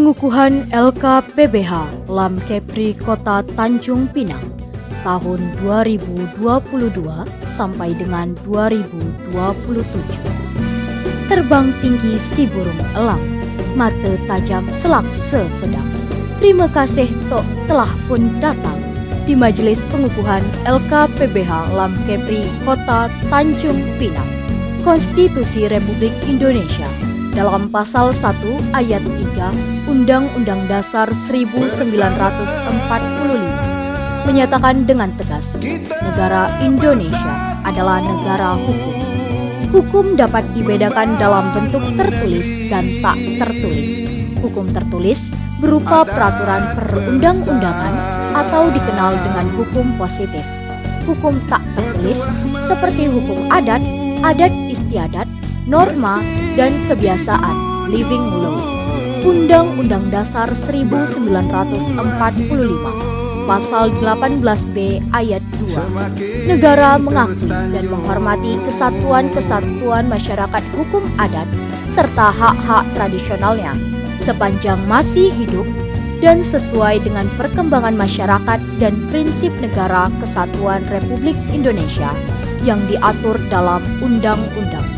Pengukuhan LKPBH Lam Kepri Kota Tanjung Pinang tahun 2022 sampai dengan 2027. Terbang tinggi si burung elang, mata tajam selak sepedang. Terima kasih Tok telah pun datang di Majelis Pengukuhan LKPBH Lam Kepri Kota Tanjung Pinang, Konstitusi Republik Indonesia dalam Pasal 1 Ayat 3 Undang-Undang Dasar 1945 menyatakan dengan tegas, negara Indonesia adalah negara hukum. Hukum dapat dibedakan dalam bentuk tertulis dan tak tertulis. Hukum tertulis berupa peraturan perundang-undangan atau dikenal dengan hukum positif. Hukum tak tertulis seperti hukum adat, adat istiadat, norma, dan kebiasaan living law. Undang-Undang Dasar 1945 Pasal 18B Ayat 2. Negara mengakui dan menghormati kesatuan-kesatuan masyarakat hukum adat serta hak-hak tradisionalnya sepanjang masih hidup dan sesuai dengan perkembangan masyarakat dan prinsip negara kesatuan Republik Indonesia yang diatur dalam undang-undang.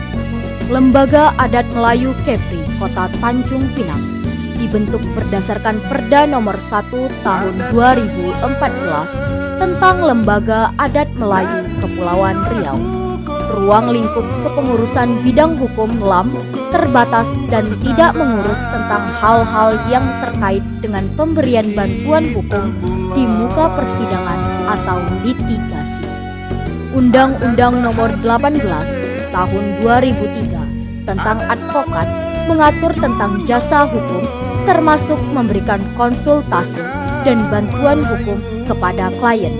Lembaga Adat Melayu Kepri Kota Tanjung Pinang dibentuk berdasarkan Perda Nomor 1 Tahun 2014 tentang Lembaga Adat Melayu Kepulauan Riau. Ruang lingkup kepengurusan bidang hukum LAM terbatas dan tidak mengurus tentang hal-hal yang terkait dengan pemberian bantuan hukum di muka persidangan atau litigasi. Undang-Undang Nomor 18 Tahun 2003 tentang advokat mengatur tentang jasa hukum termasuk memberikan konsultasi dan bantuan hukum kepada klien.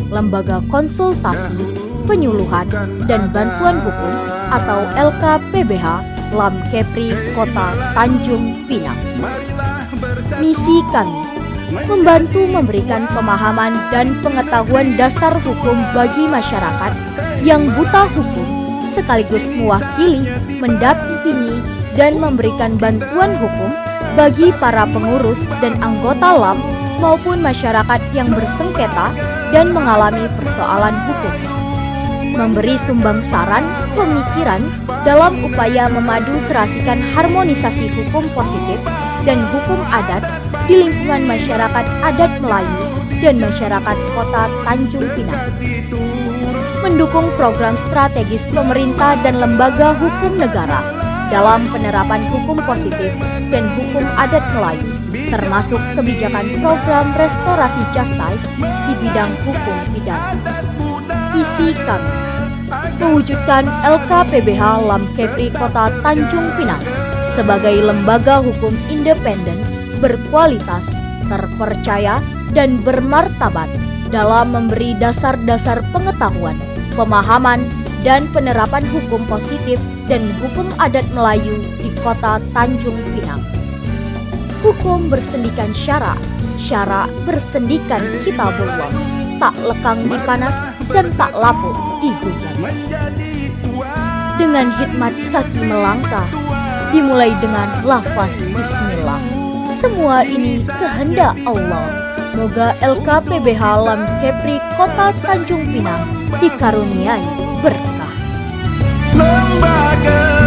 Lembaga Konsultasi, Penyuluhan, dan Bantuan Hukum atau LKPBH Lam Kepri Kota Tanjung Pinang. Misi kami membantu memberikan pemahaman dan pengetahuan dasar hukum bagi masyarakat yang buta hukum, sekaligus mewakili, mendampingi, dan memberikan bantuan hukum bagi para pengurus dan anggota LAM maupun masyarakat yang bersengketa dan mengalami persoalan hukum. Memberi sumbang saran, pemikiran dalam upaya memadu serasikan harmonisasi hukum positif dan hukum adat di lingkungan masyarakat adat Melayu dan masyarakat Kota Tanjung Pinang. Mendukung program strategis pemerintah dan lembaga hukum negara dalam penerapan hukum positif dan hukum adat Melayu, termasuk kebijakan program restorasi justice di bidang hukum pidana. Visi kami mewujudkan LKPBH Lam Kepri Kota Tanjung Pinang sebagai lembaga hukum independen, berkualitas, terpercaya, dan bermartabat dalam memberi dasar-dasar pengetahuan, pemahaman, dan penerapan hukum positif dan hukum adat Melayu di Kota Tanjung Pinang. Hukum bersendikan syara, syara bersendikan kita beruang, tak lekang di panas dan tak lapuk di hujan. Dengan hikmat kaki melangkah, dimulai dengan lafaz Bismillah. Semua ini kehendak Allah. Moga LKPBH Lam Kepri Kota Tanjung Pinang dikaruniai berkah. Lembaga